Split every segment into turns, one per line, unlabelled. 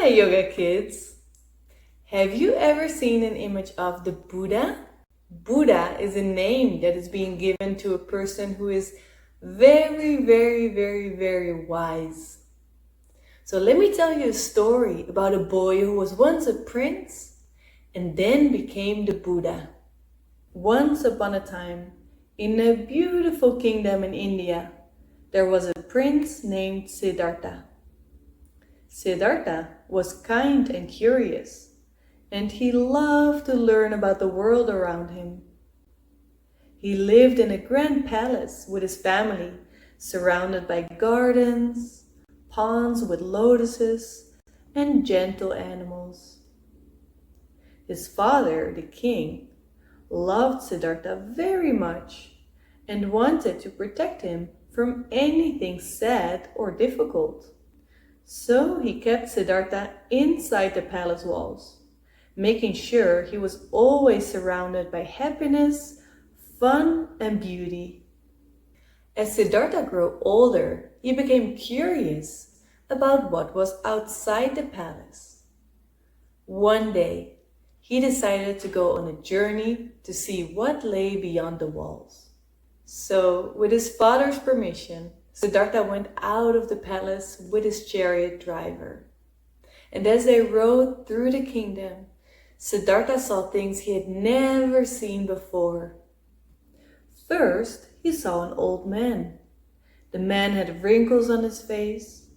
Hi yoga kids! Have you ever seen an image of the Buddha? Buddha is a name that is being given to a person who is very wise. So let me tell you a story about a boy who was once a prince and then became the Buddha. Once upon a time, in a beautiful kingdom in India, there was a prince named Siddhartha. Siddhartha was kind and curious, and he loved to learn about the world around him. He lived in a grand palace with his family, surrounded by gardens, ponds with lotuses, and gentle animals. His father, the king, loved Siddhartha very much and wanted to protect him from anything sad or difficult. So he kept Siddhartha inside the palace walls, making sure he was always surrounded by happiness, fun, and beauty. As Siddhartha grew older, he became curious about what was outside the palace. One day, he decided to go on a journey to see what lay beyond the walls. So, with his father's permission, Siddhartha went out of the palace with his chariot driver. And as they rode through the kingdom, Siddhartha saw things he had never seen before. First, he saw an old man. The man had wrinkles on his face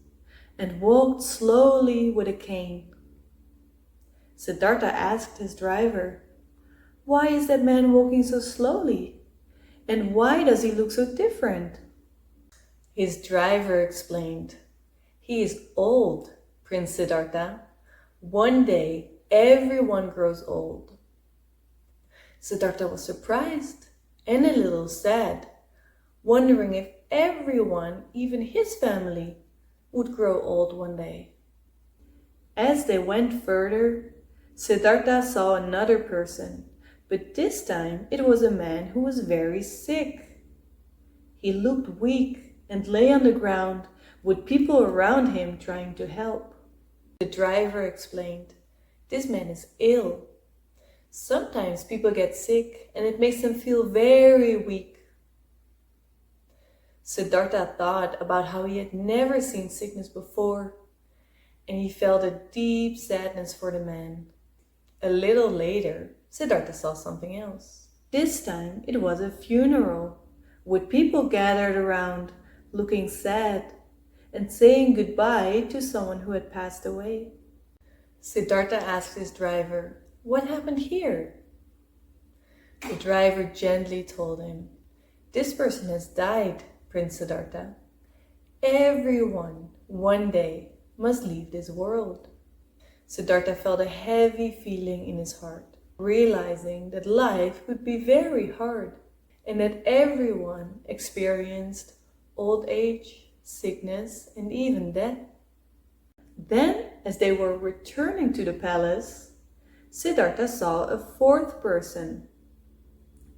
and walked slowly with a cane. Siddhartha asked his driver, "Why is that man walking so slowly? And why does he look so different?" His driver explained, "He is old, Prince Siddhartha. One day, everyone grows old." Siddhartha was surprised and a little sad, wondering if everyone, even his family, would grow old one day. As they went further, Siddhartha saw another person, but this time it was a man who was very sick. He looked weak and lay on the ground with people around him trying to help. The driver explained, "This man is ill. Sometimes people get sick and it makes them feel very weak." Siddhartha thought about how he had never seen sickness before, and he felt a deep sadness for the man. A little later, Siddhartha saw something else. This time it was a funeral, with people gathered around, looking sad and saying goodbye to someone who had passed away. Siddhartha asked his driver, "What happened here?" The driver gently told him, "This person has died, Prince Siddhartha. Everyone, one day, must leave this world." Siddhartha felt a heavy feeling in his heart, realizing that life would be very hard and that everyone experienced old age, sickness, and even death. Then, as they were returning to the palace, Siddhartha saw a fourth person,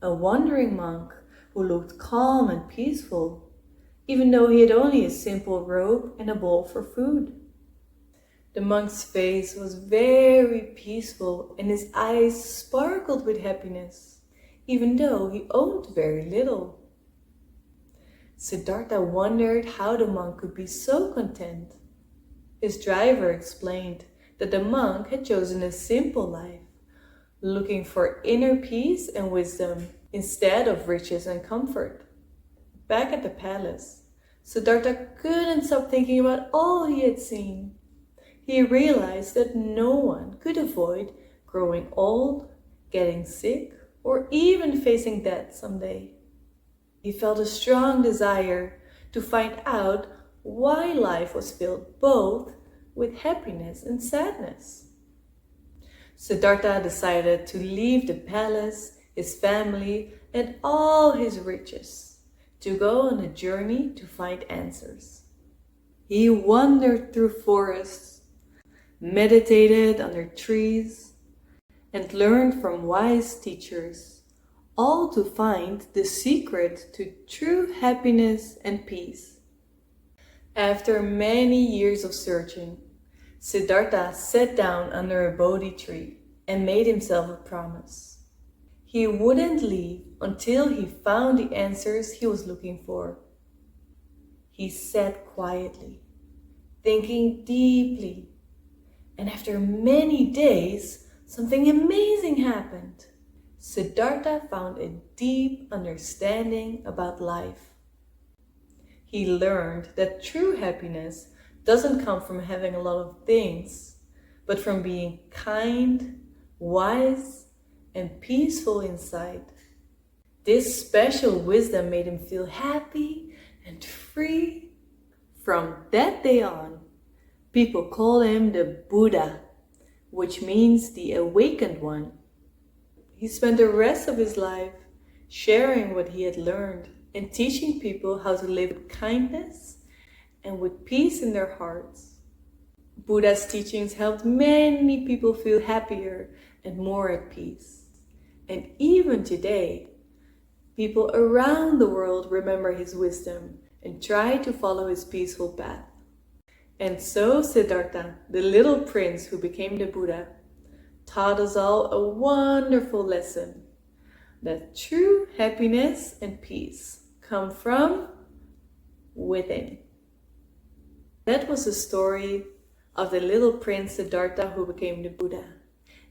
a wandering monk who looked calm and peaceful, even though he had only a simple robe and a bowl for food. The monk's face was very peaceful and his eyes sparkled with happiness, even though he owned very little. Siddhartha wondered how the monk could be so content. His driver explained that the monk had chosen a simple life, looking for inner peace and wisdom instead of riches and comfort. Back at the palace, Siddhartha couldn't stop thinking about all he had seen. He realized that no one could avoid growing old, getting sick, or even facing death someday. He felt a strong desire to find out why life was filled both with happiness and sadness. Siddhartha decided to leave the palace, his family, and all his riches to go on a journey to find answers. He wandered through forests, meditated under trees, and learned from wise teachers, all to find the secret to true happiness and peace. After many years of searching, Siddhartha sat down under a Bodhi tree and made himself a promise. He wouldn't leave until he found the answers he was looking for. He sat quietly, thinking deeply, and after many days, something amazing happened. Siddhartha found a deep understanding about life. He learned that true happiness doesn't come from having a lot of things, but from being kind, wise, and peaceful inside. This special wisdom made him feel happy and free. From that day on, people call him the Buddha, which means the awakened one. He spent the rest of his life sharing what he had learned and teaching people how to live with kindness and with peace in their hearts. Buddha's teachings helped many people feel happier and more at peace. And even today, people around the world remember his wisdom and try to follow his peaceful path. And so Siddhartha, the little prince who became the Buddha, taught us all a wonderful lesson, that true happiness and peace come from within. That was the story of the little prince Siddhartha who became the Buddha.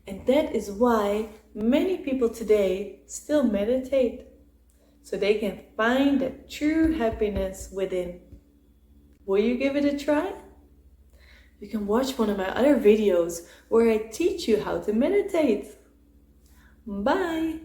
And that is why many people today still meditate, so they can find that true happiness within. Will you give it a try? You can watch one of my other videos where I teach you how to meditate. Bye!